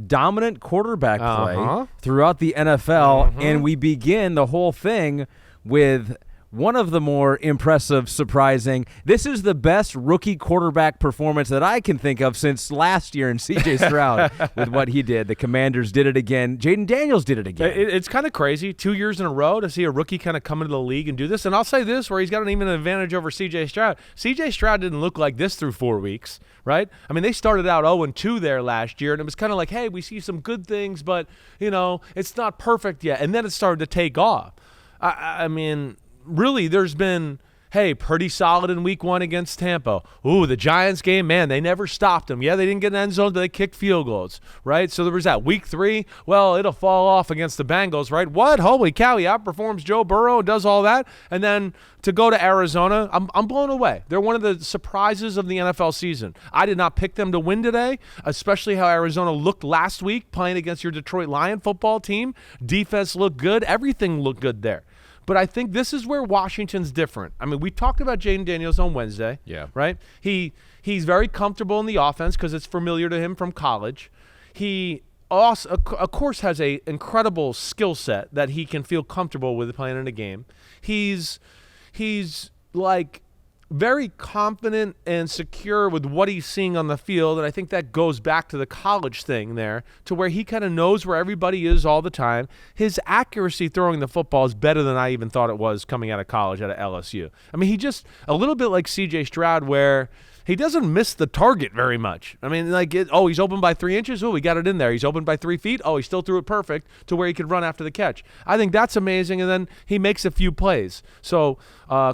dominant quarterback play throughout the NFL, and we begin the whole thing with one of the more impressive, surprising. This is the best rookie quarterback performance that I can think of since last year in C.J. Stroud with what he did. The Commanders did it again. Jayden Daniels did it again. It's kind of crazy, 2 years in a row to see a rookie kind of come into the league and do this. And I'll say this, where he's got even an advantage over C.J. Stroud. C.J. Stroud didn't look like this through 4 weeks, right? I mean, they started out 0-2 there last year, and it was kind of like, hey, we see some good things, but, it's not perfect yet. And then it started to take off. I mean, really, there's been, pretty solid in week 1 against Tampa. Ooh, the Giants game, man, they never stopped them. Yeah, they didn't get an end zone, but they kicked field goals, right? So there was that. Week 3, well, it'll fall off against the Bengals, right? What? Holy cow, he outperforms Joe Burrow and does all that. And then to go to Arizona, I'm blown away. They're one of the surprises of the NFL season. I did not pick them to win today, especially how Arizona looked last week playing against your Detroit Lion football team. Defense looked good. Everything looked good there. But I think this is where Washington's different. I mean, we talked about Jayden Daniels on Wednesday, right? He's very comfortable in the offense because it's familiar to him from college. He also, of course, has an incredible skill set that he can feel comfortable with playing in a game. He's like very confident and secure with what he's seeing on the field, and I think that goes back to the college thing there, to where he kind of knows where everybody is all the time. His accuracy throwing the football is better than I even thought it was coming out of college out of LSU. I mean, he just a little bit like C.J. Stroud, where he doesn't miss the target very much. I mean, he's open by 3 inches. Oh, we got it in there. He's open by 3 feet. Oh, he still threw it perfect to where he could run after the catch. I think that's amazing, and then he makes a few plays. So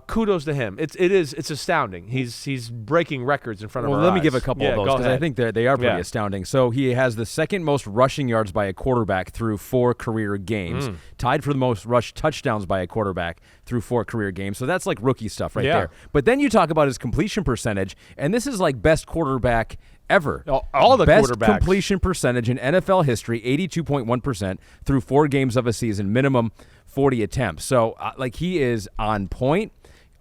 kudos to him. It's astounding. He's breaking records in front of our eyes. Let me give a couple of those because I think they are pretty astounding. So he has the second most rushing yards by a quarterback through 4 career games, tied for the most rush touchdowns by a quarterback through 4 career games. So that's like rookie stuff right there. But then you talk about his completion percentage, and this is like best quarterback ever. All the best quarterbacks. Completion percentage in NFL history, 82.1% through 4 games of a season, minimum 40 attempts. So he is on point.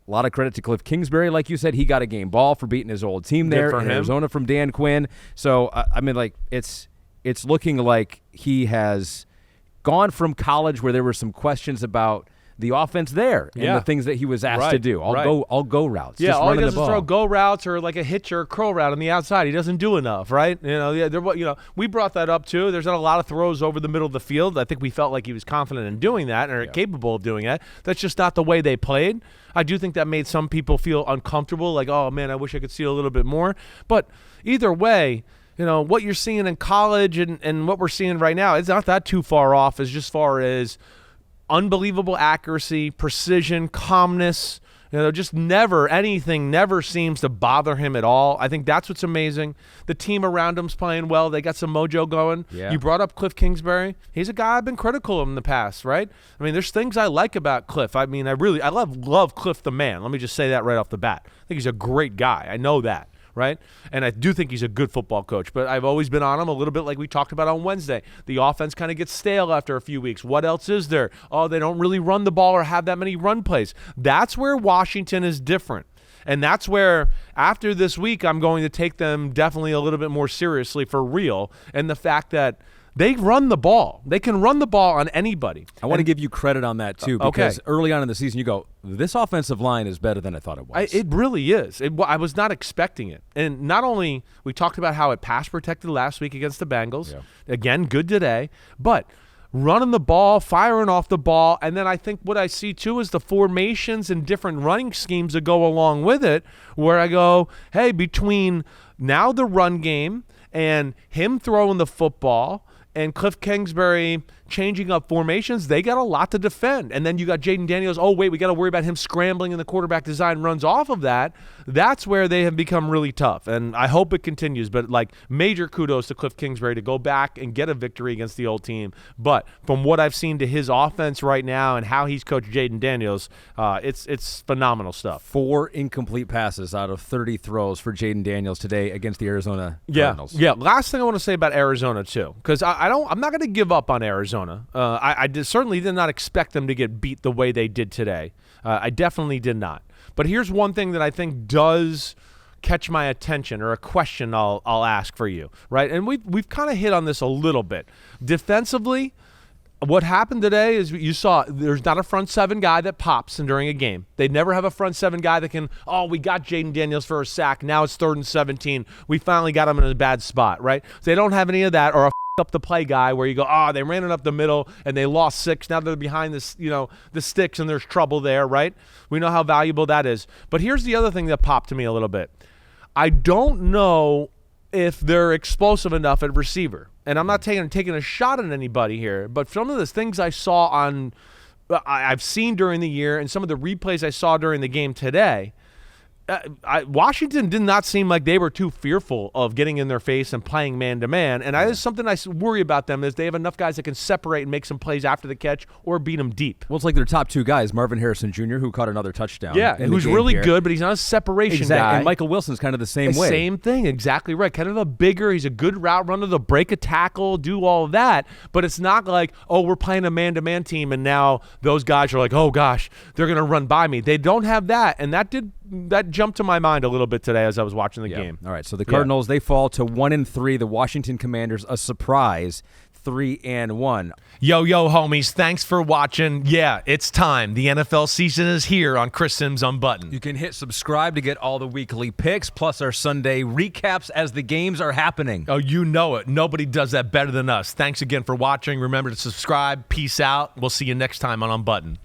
A lot of credit to Cliff Kingsbury. Like you said, he got a game ball for beating his old team there in Arizona from Dan Quinn. So, it's looking like he has gone from college where there were some questions about the offense there and the things that he was asked to do. I'll go routes. Yeah, just all he does is throw go routes or like a hitch or a curl route on the outside. He doesn't do enough, right? We brought that up too. There's not a lot of throws over the middle of the field. I think we felt like he was confident in doing that and capable of doing it. That's just not the way they played. I do think that made some people feel uncomfortable, like, oh man, I wish I could see a little bit more. But either way, what you're seeing in college and what we're seeing right now, it's not that too far off as far as unbelievable accuracy, precision, calmness. Just anything never seems to bother him at all. I think that's what's amazing. The team around him's playing well. They got some mojo going. Yeah. You brought up Cliff Kingsbury. He's a guy I've been critical of in the past, right? I mean, there's things I like about Cliff. I mean, I love Cliff the man. Let me just say that right off the bat. I think he's a great guy. I know that. Right? And I do think he's a good football coach, but I've always been on him a little bit like we talked about on Wednesday. The offense kind of gets stale after a few weeks. What else is there? Oh, they don't really run the ball or have that many run plays. That's where Washington is different. And that's where, after this week, I'm going to take them definitely a little bit more seriously for real. And the fact that they run the ball. They can run the ball on anybody. I want to give you credit on that, too, because early on in the season, you go, this offensive line is better than I thought it was. It really is. I was not expecting it. And not only, we talked about how it pass protected last week against the Bengals. Yeah. Again, good today. But running the ball, firing off the ball, and then I think what I see, too, is the formations and different running schemes that go along with it, where I go, hey, between now the run game and him throwing the football and Cliff Kingsbury changing up formations, they got a lot to defend. And then you got Jayden Daniels, oh, wait, we got to worry about him scrambling and the quarterback design runs off of that. That's where they have become really tough. And I hope it continues. But, major kudos to Cliff Kingsbury to go back and get a victory against the old team. But from what I've seen to his offense right now and how he's coached Jayden Daniels, it's phenomenal stuff. 4 incomplete passes out of 30 throws for Jayden Daniels today against the Arizona Cardinals. Yeah. Last thing I want to say about Arizona, too, because I'm not going to give up on Arizona. I certainly did not expect them to get beat the way they did today. I definitely did not. But here's one thing that I think does catch my attention or a question I'll ask for you, right? And we've kind of hit on this a little bit. Defensively, what happened today is you saw there's not a front seven guy that pops during a game. They never have a front seven guy that can, we got Jayden Daniels for a sack. Now it's 3rd and 17. We finally got him in a bad spot, right? So they don't have any of that, or a up the play guy where you go, they ran it up the middle and they lost 6. Now they're behind this, the sticks and there's trouble there, right? We know how valuable that is. But here's the other thing that popped to me a little bit. I don't know if they're explosive enough at receiver. And I'm not taking a shot at anybody here, but some of the things I've seen during the year and some of the replays I saw during the game today, Washington did not seem like they were too fearful of getting in their face and playing man-to-man. And that is something I worry about them is they have enough guys that can separate and make some plays after the catch or beat them deep. Well, it's like their top 2 guys, Marvin Harrison Jr., who caught another touchdown. Yeah, who's really good, but he's not a separation guy. And Michael Wilson's kind of the same way. Same thing, exactly right. Kind of a bigger, he's a good route runner, they'll break a tackle, do all of that. But it's not like, we're playing a man-to-man team and now those guys are like, oh gosh, they're going to run by me. They don't have that, and that jumped to my mind a little bit today as I was watching the game. All right, so the Cardinals, they fall to 1-3. The Washington Commanders, a surprise, 3-1. Yo, homies, thanks for watching. Yeah, it's time. The NFL season is here on Chris Simms Unbuttoned. You can hit subscribe to get all the weekly picks, plus our Sunday recaps as the games are happening. Oh, you know it. Nobody does that better than us. Thanks again for watching. Remember to subscribe. Peace out. We'll see you next time on Unbuttoned.